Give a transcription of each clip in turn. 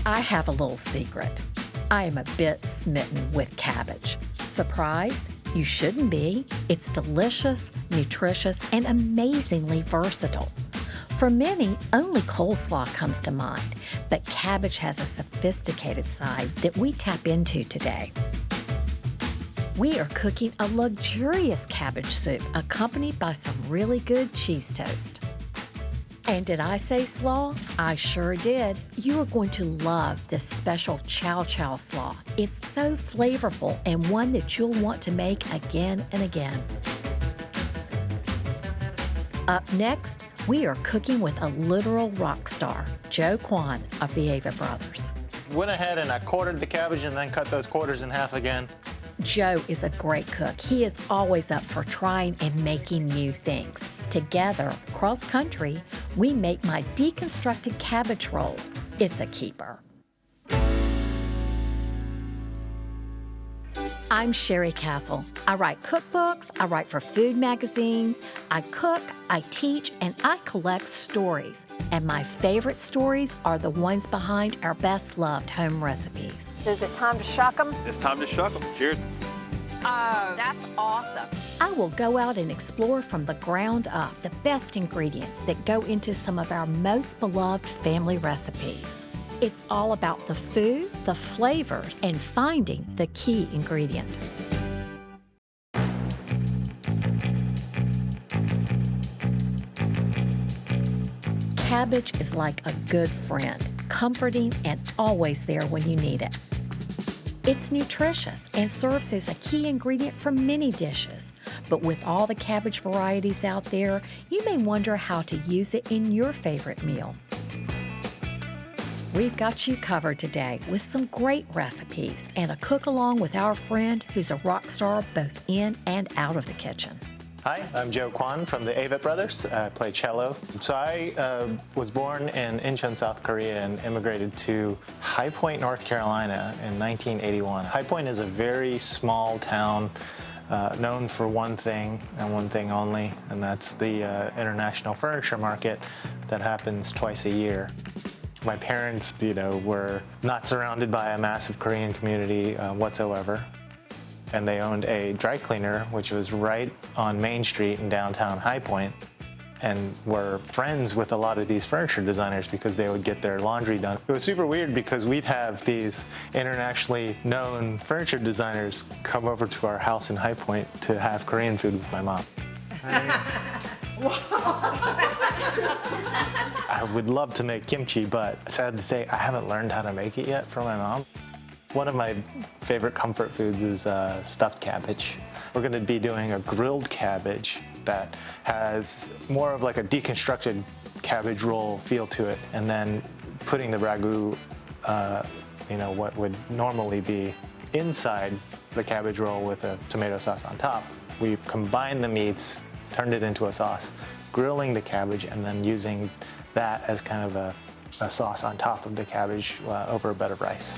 I have a little secret. I am a bit smitten with cabbage. Surprised? You shouldn't be. It's delicious, nutritious, and amazingly versatile. For many, only coleslaw comes to mind, but cabbage has a sophisticated side that we tap into today. We are cooking a luxurious cabbage soup accompanied by some really good cheese toast. And did I say slaw? I sure did. You are going to love this special chow-chow slaw. It's so flavorful and one that you'll want to make again and again. Up next, we are cooking with a literal rock star, Kwon of the Avett brothers. Went ahead and I quartered the cabbage and then cut those quarters in half again. Joe is a great cook. He is always up for trying and making new things. Together, cross country, we make my deconstructed cabbage rolls. It's a keeper. I'm Sheri Castle. I write cookbooks, I write for food magazines, I cook, I teach, and I collect stories. And my favorite stories are the ones behind our best-loved home recipes. Is it time to shuck them? It's time to shuck them. Cheers. Oh, that's awesome. I will go out and explore from the ground up the best ingredients that go into some of our most beloved family recipes. It's all about the food, the flavors, and finding the key ingredient. Cabbage is like a good friend, comforting and always there when you need it. It's nutritious and serves as a key ingredient for many dishes. But with all the cabbage varieties out there, you may wonder how to use it in your favorite meal. We've got you covered today with some great recipes and a cook-along with our friend who's a rock star both in and out of the kitchen. Hi, I'm Kwon from the Avett brothers. I play cello. So I was born in Incheon, South Korea and immigrated to High Point, North Carolina in 1981. High Point is a very small town known for one thing and one thing only, and that's the international furniture market that happens twice a year. My parents, were not surrounded by a massive Korean community whatsoever. And they owned a dry cleaner, which was right on Main Street in downtown High Point, and were friends with a lot of these furniture designers because they would get their laundry done. It was super weird because we'd have these internationally known furniture designers come over to our house in High Point to have Korean food with my mom. I would love to make kimchi, but sad to say, I haven't learned how to make it yet from my mom. One of my favorite comfort foods is stuffed cabbage. We're going to be doing a grilled cabbage that has more of like a deconstructed cabbage roll feel to it, and then putting the ragu, what would normally be inside the cabbage roll with a tomato sauce on top. We've combined the meats, turned it into a sauce, grilling the cabbage, and then using that as kind of a sauce on top of the cabbage over a bed of rice.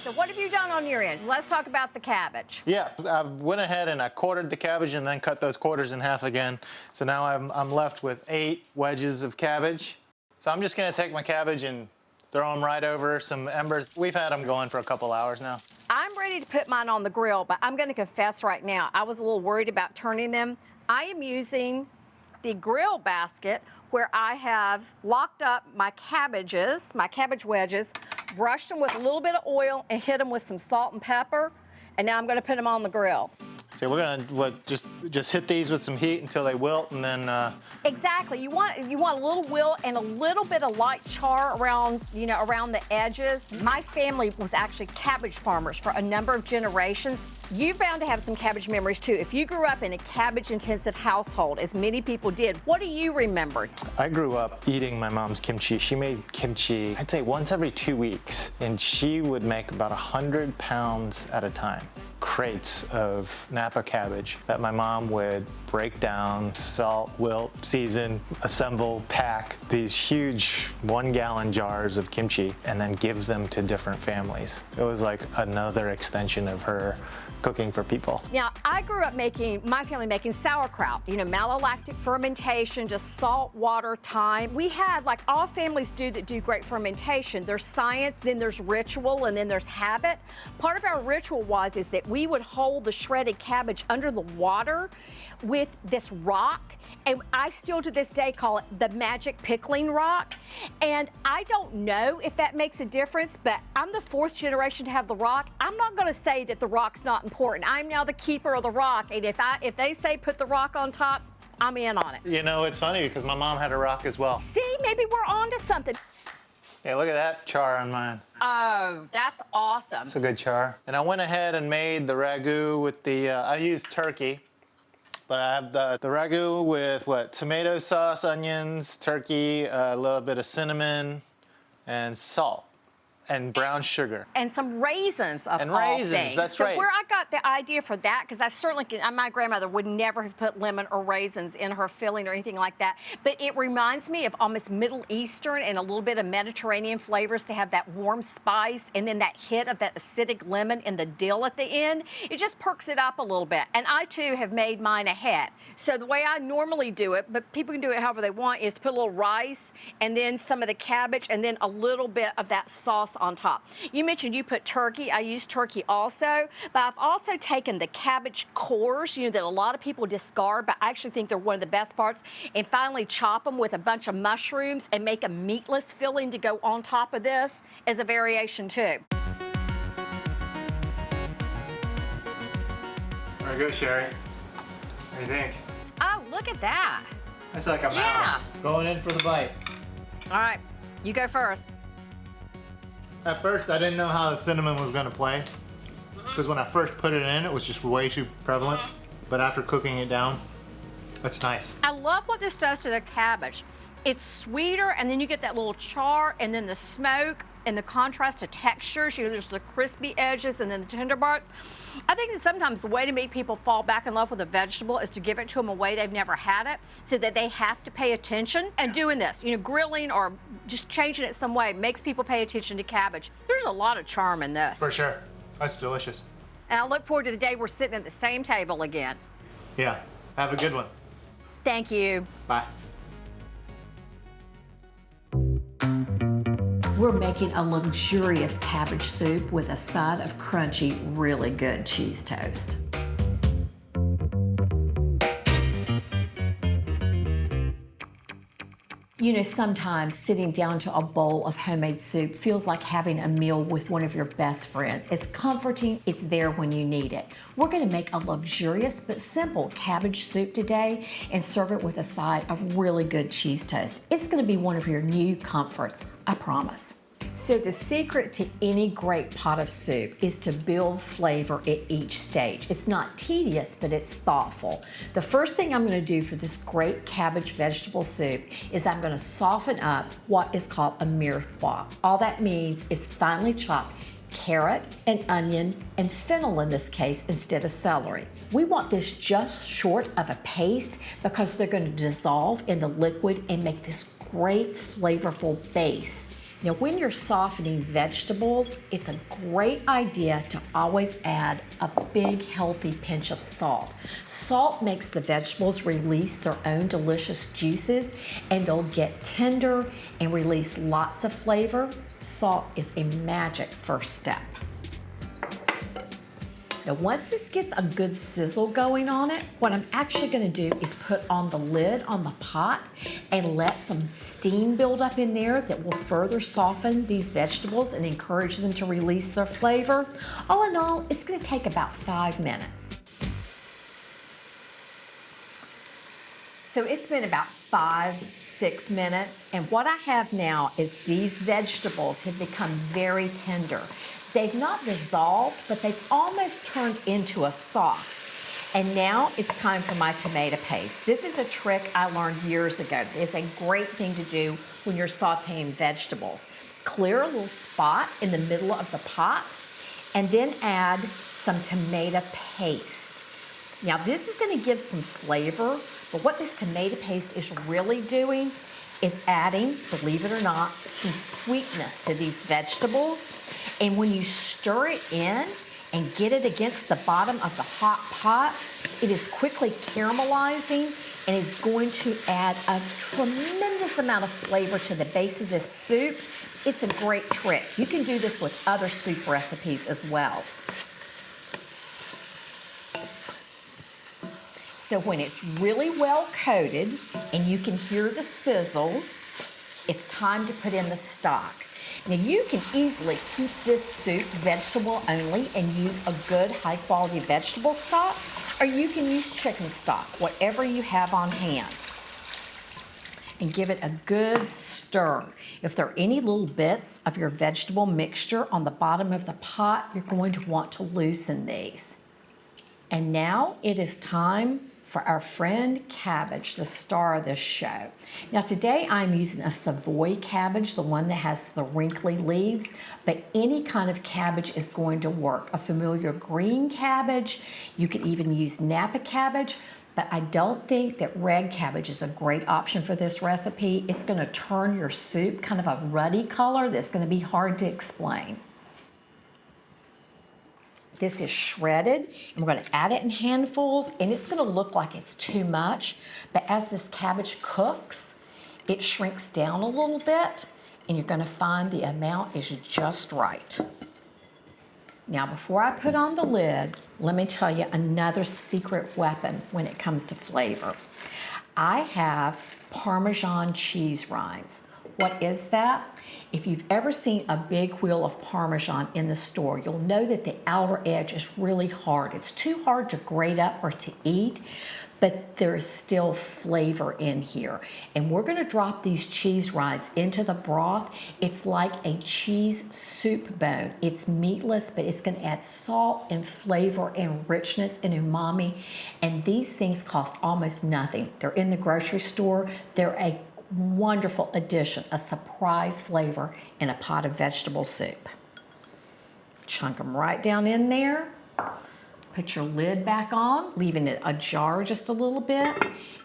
So what have you done on your end? Let's talk about the cabbage. Yeah, I went ahead and I quartered the cabbage and then cut those quarters in half again. So now I'm left with 8 wedges of cabbage. So I'm just gonna take my cabbage and throw them right over some embers. We've had them going for a couple hours now. I'm ready to put mine on the grill, but I'm gonna confess right now, I was a little worried about turning them. I am using the grill basket where I have locked up my cabbage wedges, brushed them with a little bit of oil and hit them with some salt and pepper, and now I'm gonna put them on the grill. So we're gonna just hit these with some heat until they wilt, and then. Exactly. You want a little wilt and a little bit of light char around the edges. My family was actually cabbage farmers for a number of generations. You're bound to have some cabbage memories too. If you grew up in a cabbage-intensive household, as many people did, what do you remember? I grew up eating my mom's kimchi. She made kimchi, I'd say once every 2 weeks, and she would make about 100 pounds at a time. Crates of Napa cabbage that my mom would break down, salt, wilt, season, assemble, pack these huge 1-gallon jars of kimchi and then give them to different families. It was like another extension of her cooking for people. Now, I grew up my family making sauerkraut, malolactic fermentation, just salt, water, thyme. We had, like all families do that do great fermentation, there's science, then there's ritual, and then there's habit. Part of our ritual is that we would hold the shredded cabbage under the water with this rock, and I still to this day call it the magic pickling rock. And I don't know if that makes a difference, but I'm the 4th generation to have the rock. I'm not going to say that the rock's not important. I'm now the keeper of the rock, and if they say put the rock on top, I'm in on it. It's funny because my mom had a rock as well. See, maybe we're on to something. Yeah, look at that char on mine. Oh, that's awesome. It's a good char. And I went ahead and made the ragu with the, I used turkey, but I have the ragu with tomato sauce, onions, turkey, a little bit of cinnamon, and salt. And brown sugar. And some raisins of and all raisins, things. that's right. So where I got the idea for that, because I certainly my grandmother would never have put lemon or raisins in her filling or anything like that. But it reminds me of almost Middle Eastern and a little bit of Mediterranean flavors to have that warm spice and then that hit of that acidic lemon and the dill at the end. It just perks it up a little bit. And I too have made mine ahead. So the way I normally do it, but people can do it however they want, is to put a little rice and then some of the cabbage and then a little bit of that sauce on top. You mentioned you put turkey. I use turkey also, but I've also taken the cabbage cores, that a lot of people discard, but I actually think they're one of the best parts, and finally chop them with a bunch of mushrooms and make a meatless filling to go on top of this as a variation too. Very good, Sheri. What do you think? Oh, look at that. That's like a mountain. Going in for the bite. All right, you go first. At first, I didn't know how the cinnamon was gonna play, because when I first put it in, it was just way too prevalent. But after cooking it down, it's nice. I love what this does to the cabbage. It's sweeter, and then you get that little char, and then the smoke, and the contrast to textures. There's the crispy edges, and then the tender bark. I think that sometimes the way to make people fall back in love with a vegetable is to give it to them a way they've never had it, so that they have to pay attention. And doing this, grilling or just changing it some way makes people pay attention to cabbage. There's a lot of charm in this. For sure. That's delicious. And I look forward to the day we're sitting at the same table again. Yeah. Have a good one. Thank you. Bye. We're making a luxurious cabbage soup with a side of crunchy, really good cheese toast. Sometimes sitting down to a bowl of homemade soup feels like having a meal with one of your best friends. It's comforting, it's there when you need it. We're gonna make a luxurious but simple cabbage soup today and serve it with a side of really good cheese toast. It's gonna be one of your new comforts, I promise. So the secret to any great pot of soup is to build flavor at each stage. It's not tedious, but it's thoughtful. The first thing I'm going to do for this great cabbage vegetable soup is I'm going to soften up what is called a mirepoix. All that means is finely chopped carrot and onion and fennel in this case instead of celery. We want this just short of a paste because they're going to dissolve in the liquid and make this great flavorful base. Now, when you're softening vegetables, it's a great idea to always add a big, healthy pinch of salt. Salt makes the vegetables release their own delicious juices, and they'll get tender and release lots of flavor. Salt is a magic first step. Now, once this gets a good sizzle going on it, what I'm actually gonna do is put on the lid on the pot and let some steam build up in there that will further soften these vegetables and encourage them to release their flavor. All in all, it's gonna take about 5 minutes. So it's been about 5-6 minutes, and what I have now is these vegetables have become very tender. They've not dissolved, but they've almost turned into a sauce. And now it's time for my tomato paste. This is a trick I learned years ago. It's a great thing to do when you're sauteing vegetables. Clear a little spot in the middle of the pot and then add some tomato paste. Now this is gonna give some flavor, but what this tomato paste is really doing is adding, believe it or not, some sweetness to these vegetables. And when you stir it in and get it against the bottom of the hot pot, it is quickly caramelizing and is going to add a tremendous amount of flavor to the base of this soup. It's a great trick. You can do this with other soup recipes as well. So when it's really well coated and you can hear the sizzle, it's time to put in the stock. Now you can easily keep this soup vegetable only and use a good high quality vegetable stock, or you can use chicken stock, whatever you have on hand. And give it a good stir. If there are any little bits of your vegetable mixture on the bottom of the pot, you're going to want to loosen these. And now it is time for our friend cabbage, the star of this show. Now today I'm using a Savoy cabbage, the one that has the wrinkly leaves, but any kind of cabbage is going to work. A familiar green cabbage, you could even use Napa cabbage, but I don't think that red cabbage is a great option for this recipe. It's gonna turn your soup kind of a ruddy color that's gonna be hard to explain. This is shredded, and we're gonna add it in handfuls, and it's gonna look like it's too much, but as this cabbage cooks, it shrinks down a little bit, and you're gonna find the amount is just right. Now, before I put on the lid, let me tell you another secret weapon when it comes to flavor. I have Parmesan cheese rinds. What is that? If you've ever seen a big wheel of Parmesan in the store, you'll know that the outer edge is really hard. It's too hard to grate up or to eat, but there is still flavor in here. And we're gonna drop these cheese rinds into the broth. It's like a cheese soup bone. It's meatless, but it's gonna add salt and flavor and richness and umami. And these things cost almost nothing. They're in the grocery store. They're a wonderful addition, a surprise flavor in a pot of vegetable soup. Chunk them right down in there. Put your lid back on, leaving it ajar just a little bit.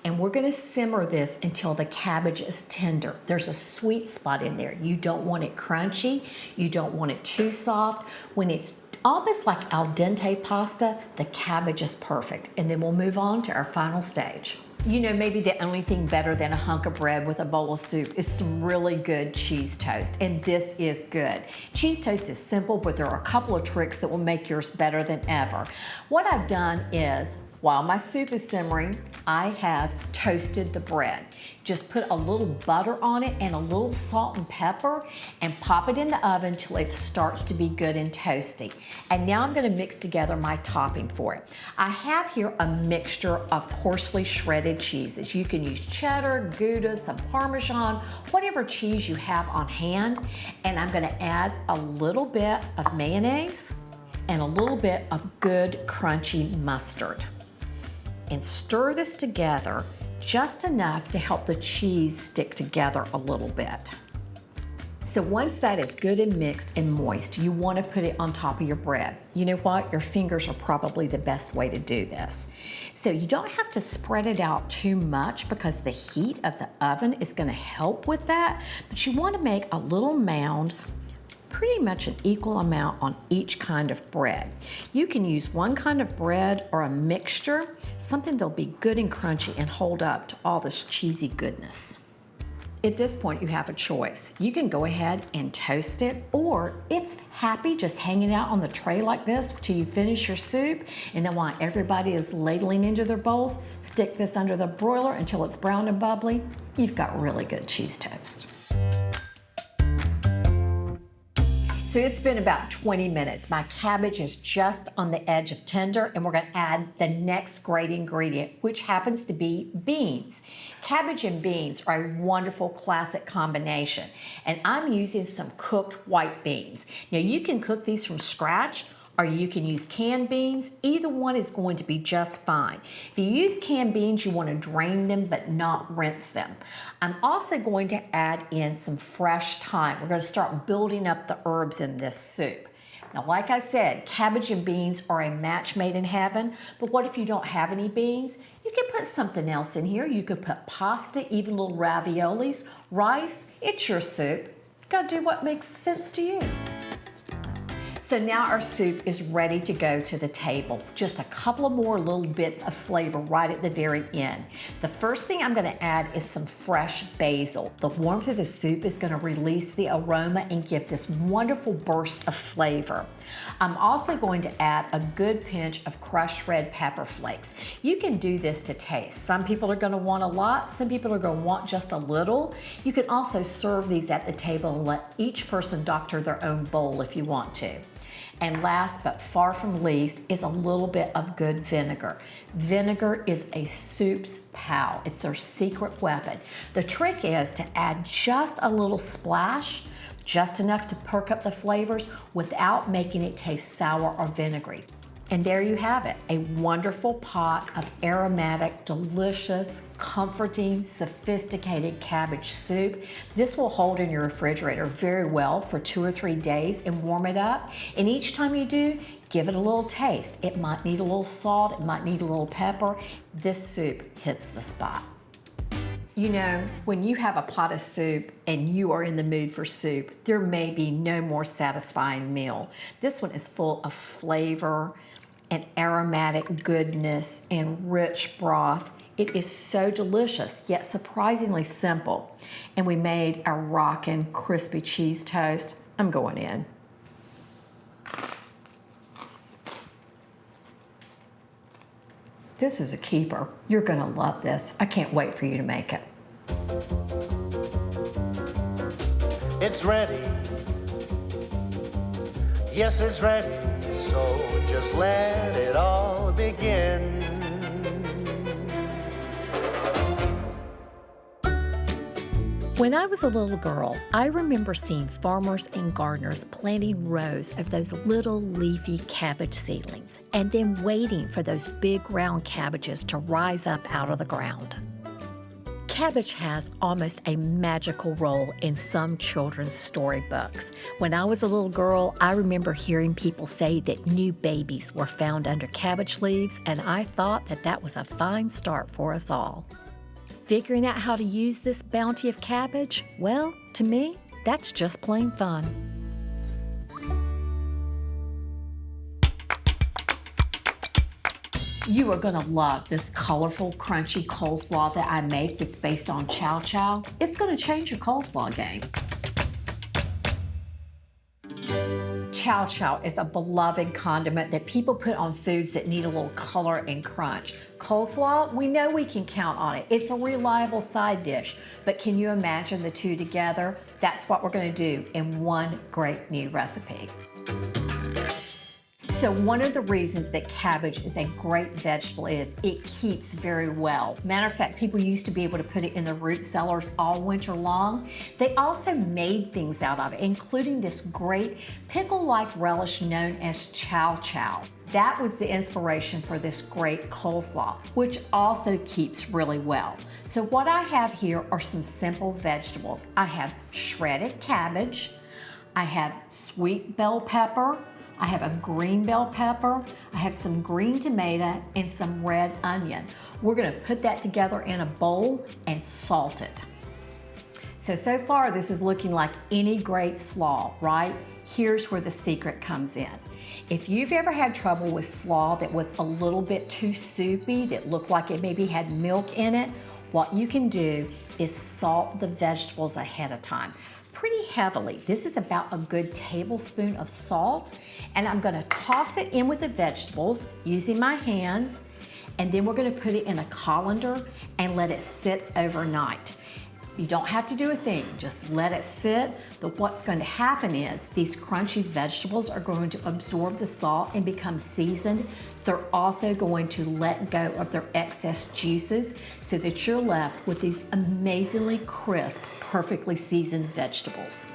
And we're gonna simmer this until the cabbage is tender. There's a sweet spot in there. You don't want it crunchy. You don't want it too soft. When it's almost like al dente pasta, the cabbage is perfect. And then we'll move on to our final stage. You know, maybe the only thing better than a hunk of bread with a bowl of soup is some really good cheese toast, and this is good. Cheese toast is simple, but there are a couple of tricks that will make yours better than ever. What I've done is, while my soup is simmering, I have toasted the bread. Just put a little butter on it and a little salt and pepper and pop it in the oven till it starts to be good and toasty. And now I'm gonna mix together my topping for it. I have here a mixture of coarsely shredded cheeses. You can use cheddar, Gouda, some Parmesan, whatever cheese you have on hand. And I'm gonna add a little bit of mayonnaise and a little bit of good crunchy mustard. And stir this together just enough to help the cheese stick together a little bit. So once that is good and mixed and moist, you want to put it on top of your bread. You know what? Your fingers are probably the best way to do this. So you don't have to spread it out too much because the heat of the oven is going to help with that, but you want to make a little mound, pretty much an equal amount on each kind of bread. You can use one kind of bread or a mixture, something that'll be good and crunchy and hold up to all this cheesy goodness. At this point, you have a choice. You can go ahead and toast it, or it's happy just hanging out on the tray like this till you finish your soup, and then while everybody is ladling into their bowls, stick this under the broiler until it's brown and bubbly. You've got really good cheese toast. So it's been about 20 minutes. My cabbage is just on the edge of tender, and we're gonna add the next great ingredient, which happens to be beans. Cabbage and beans are a wonderful classic combination, and I'm using some cooked white beans. Now you can cook these from scratch, or you can use canned beans. Either one is going to be just fine. If you use canned beans, you want to drain them but not rinse them. I'm also going to add in some fresh thyme. We're going to start building up the herbs in this soup. Now, like I said, cabbage and beans are a match made in heaven, but what if you don't have any beans? You can put something else in here. You could put pasta, even little raviolis, rice. It's your soup. You gotta do what makes sense to you. So now our soup is ready to go to the table. Just a couple of more little bits of flavor right at the very end. The first thing I'm gonna add is some fresh basil. The warmth of the soup is gonna release the aroma and give this wonderful burst of flavor. I'm also going to add a good pinch of crushed red pepper flakes. You can do this to taste. Some people are gonna want a lot, some people are gonna want just a little. You can also serve these at the table and let each person doctor their own bowl if you want to. And last but far from least is a little bit of good vinegar. Vinegar is a soup's pal. It's their secret weapon. The trick is to add just a little splash, just enough to perk up the flavors without making it taste sour or vinegary. And there you have it, a wonderful pot of aromatic, delicious, comforting, sophisticated cabbage soup. This will hold in your refrigerator very well for 2 or 3 days and warm it up. And each time you do, give it a little taste. It might need a little salt, it might need a little pepper. This soup hits the spot. You know, when you have a pot of soup and you are in the mood for soup, there may be no more satisfying meal. This one is full of flavor and aromatic goodness and rich broth. It is so delicious, yet surprisingly simple. And we made our rockin' crispy cheese toast. I'm going in. This is a keeper. You're gonna love this. I can't wait for you to make it. It's ready. Yes, it's ready. So just let it all begin. When I was a little girl, I remember seeing farmers and gardeners planting rows of those little leafy cabbage seedlings and then waiting for those big round cabbages to rise up out of the ground. Cabbage has almost a magical role in some children's storybooks. When I was a little girl, I remember hearing people say that new babies were found under cabbage leaves, and I thought that that was a fine start for us all. Figuring out how to use this bounty of cabbage, well, to me, that's just plain fun. You are gonna love this colorful, crunchy coleslaw that I make that's based on chow-chow. It's gonna change your coleslaw game. Chow-chow is a beloved condiment that people put on foods that need a little color and crunch. Coleslaw, we know we can count on it. It's a reliable side dish, but can you imagine the two together? That's what we're gonna do in one great new recipe. So one of the reasons that cabbage is a great vegetable is it keeps very well. Matter of fact, people used to be able to put it in the root cellars all winter long. They also made things out of it, including this great pickle-like relish known as chow-chow. That was the inspiration for this great coleslaw, which also keeps really well. So what I have here are some simple vegetables. I have shredded cabbage, I have sweet bell pepper, I have a green bell pepper, I have some green tomato, and some red onion. We're gonna put that together in a bowl and salt it. So far this is looking like any great slaw, right? Here's where the secret comes in. If you've ever had trouble with slaw that was a little bit too soupy, that looked like it maybe had milk in it, what you can do is salt the vegetables ahead of time. Pretty heavily. This is about a good tablespoon of salt, and I'm gonna toss it in with the vegetables using my hands, and then we're gonna put it in a colander and let it sit overnight. You don't have to do a thing, just let it sit, but what's going to happen is these crunchy vegetables are going to absorb the salt and become seasoned. They're also going to let go of their excess juices so that you're left with these amazingly crisp, perfectly seasoned vegetables.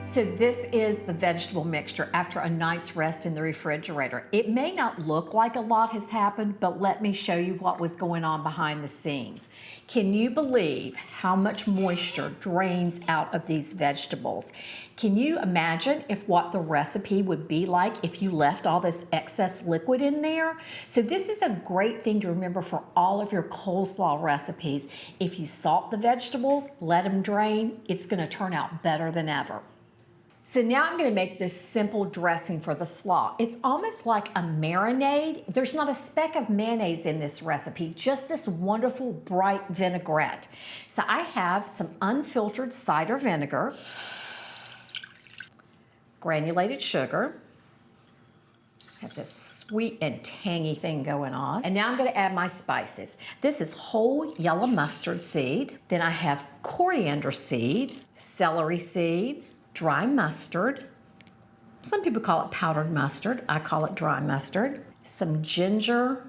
So this is the vegetable mixture after a night's rest in the refrigerator. It may not look like a lot has happened, but let me show you what was going on behind the scenes. Can you believe how much moisture drains out of these vegetables? Can you imagine what the recipe would be like if you left all this excess liquid in there? So this is a great thing to remember for all of your coleslaw recipes. If you salt the vegetables, let them drain, it's gonna turn out better than ever. So now I'm gonna make this simple dressing for the slaw. It's almost like a marinade. There's not a speck of mayonnaise in this recipe, just this wonderful bright vinaigrette. So I have some unfiltered cider vinegar, granulated sugar, have this sweet and tangy thing going on. And now I'm gonna add my spices. This is whole yellow mustard seed. Then I have coriander seed, celery seed, dry mustard. Some people call it powdered mustard. I call it dry mustard. Some ginger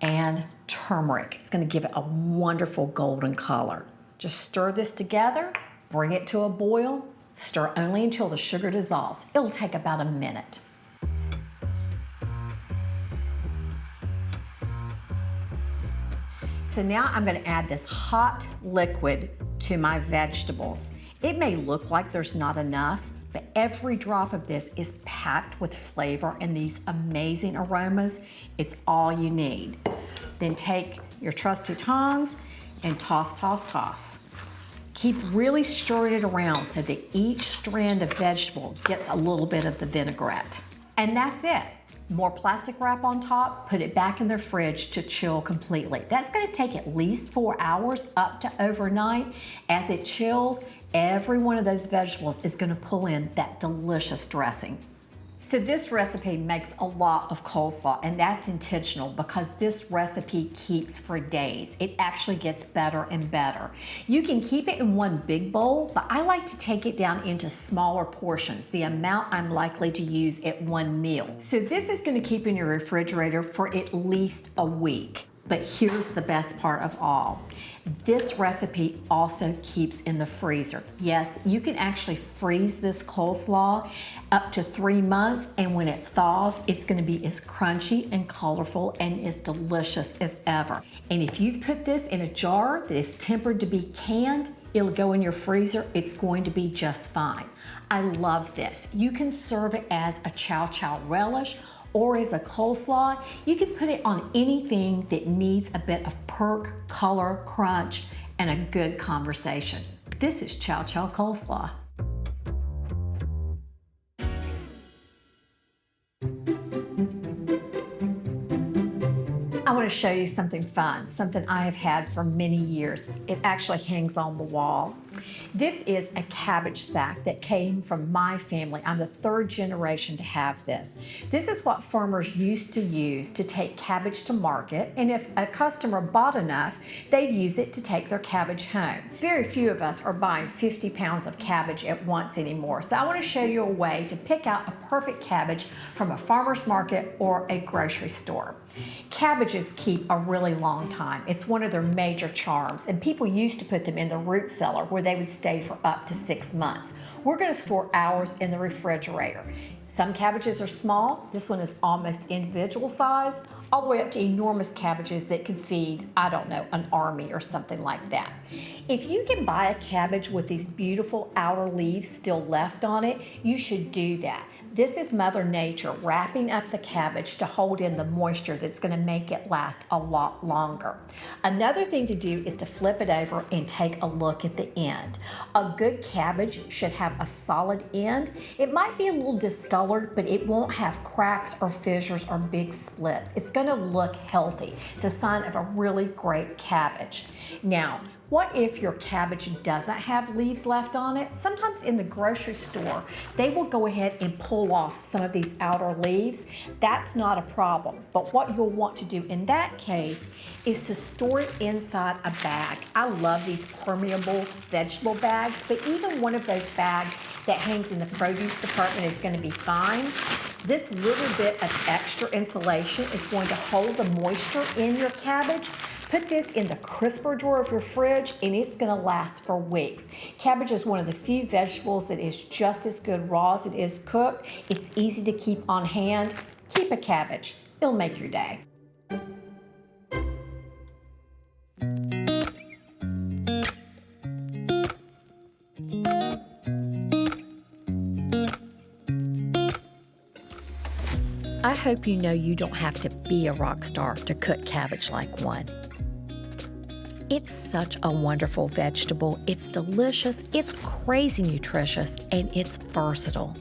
and turmeric. It's gonna give it a wonderful golden color. Just stir this together, bring it to a boil, stir only until the sugar dissolves. It'll take about a minute. So now I'm gonna add this hot liquid to my vegetables. It may look like there's not enough, but every drop of this is packed with flavor and these amazing aromas. It's all you need. Then take your trusty tongs and toss, toss, toss. Keep really stirring it around so that each strand of vegetable gets a little bit of the vinaigrette. And that's it. More plastic wrap on top, put it back in the fridge to chill completely. That's gonna take at least 4 hours up to overnight. As it chills, every one of those vegetables is gonna pull in that delicious dressing. So this recipe makes a lot of coleslaw, and that's intentional because this recipe keeps for days. It actually gets better and better. You can keep it in one big bowl, but I like to take it down into smaller portions, the amount I'm likely to use at one meal. So this is gonna keep in your refrigerator for at least a week. But here's the best part of all. This recipe also keeps in the freezer. Yes, you can actually freeze this coleslaw up to 3 months, and when it thaws, it's gonna be as crunchy and colorful and as delicious as ever. And if you've put this in a jar that is tempered to be canned, it'll go in your freezer, it's going to be just fine. I love this. You can serve it as a chow-chow relish or as a coleslaw. You can put it on anything that needs a bit of perk, color, crunch, and a good conversation. This is chow-chow coleslaw. I want to show you something fun, something I have had for many years. It actually hangs on the wall. This is a cabbage sack that came from my family. I'm the 3rd generation to have this. This is what farmers used to use to take cabbage to market, and if a customer bought enough, they'd use it to take their cabbage home. Very few of us are buying 50 pounds of cabbage at once anymore, so I want to show you a way to pick out a perfect cabbage from a farmer's market or a grocery store. Cabbages keep a really long time. It's one of their major charms, and people used to put them in the root cellar where they would stay for up to 6 months. We're going to store ours in the refrigerator. Some cabbages are small. This one is almost individual size, all the way up to enormous cabbages that could feed, I don't know, an army or something like that. If you can buy a cabbage with these beautiful outer leaves still left on it, you should do that. This is Mother Nature wrapping up the cabbage to hold in the moisture that's going to make it last a lot longer. Another thing to do is to flip it over and take a look at the end. A good cabbage should have a solid end. It might be a little discolored, but it won't have cracks or fissures or big splits. It's going to look healthy. It's a sign of a really great cabbage. Now, what if your cabbage doesn't have leaves left on it? Sometimes in the grocery store, they will go ahead and pull off some of these outer leaves. That's not a problem. But what you'll want to do in that case is to store it inside a bag. I love these permeable vegetable bags, but even one of those bags that hangs in the produce department is going to be fine. This little bit of extra insulation is going to hold the moisture in your cabbage. Put this in the crisper drawer of your fridge and it's gonna last for weeks. Cabbage is one of the few vegetables that is just as good raw as it is cooked. It's easy to keep on hand. Keep a cabbage, it'll make your day. I hope you know you don't have to be a rock star to cook cabbage like one. It's such a wonderful vegetable. It's delicious, it's crazy nutritious, and it's versatile.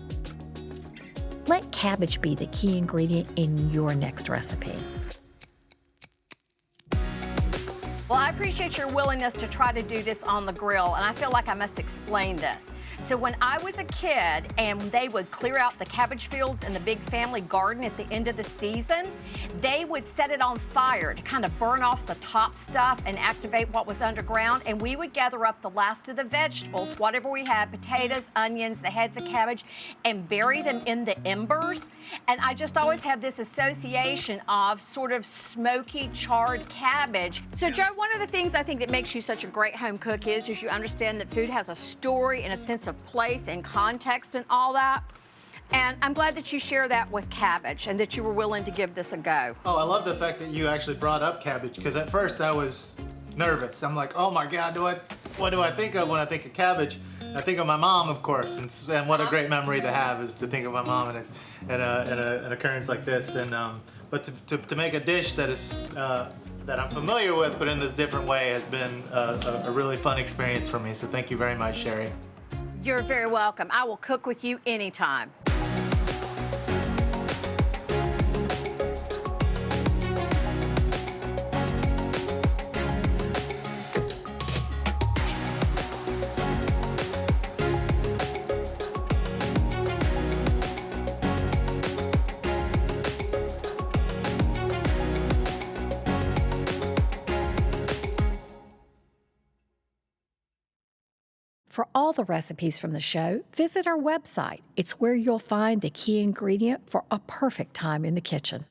Let cabbage be the key ingredient in your next recipe. Well, I appreciate your willingness to try to do this on the grill, and I feel like I must explain this. So when I was a kid and they would clear out the cabbage fields in the big family garden at the end of the season, they would set it on fire to kind of burn off the top stuff and activate what was underground, and we would gather up the last of the vegetables, whatever we had, potatoes, onions, the heads of cabbage, and bury them in the embers. And I just always have this association of sort of smoky, charred cabbage. So Joe, one of the things I think that makes you such a great home cook is you understand that food has a story and a sense of place and context and all that. And I'm glad that you share that with cabbage and that you were willing to give this a go. Oh, I love the fact that you actually brought up cabbage, because at first I was nervous. I'm like, oh my God, what do I think of when I think of cabbage? I think of my mom, of course, and what a great memory to have is to think of my mom in an occurrence like this. And but to make a dish that is that I'm familiar with, but in this different way, has been a really fun experience for me. So thank you very much, Sheri. You're very welcome. I will cook with you anytime. For all the recipes from the show, visit our website. It's where you'll find the key ingredient for a perfect time in the kitchen.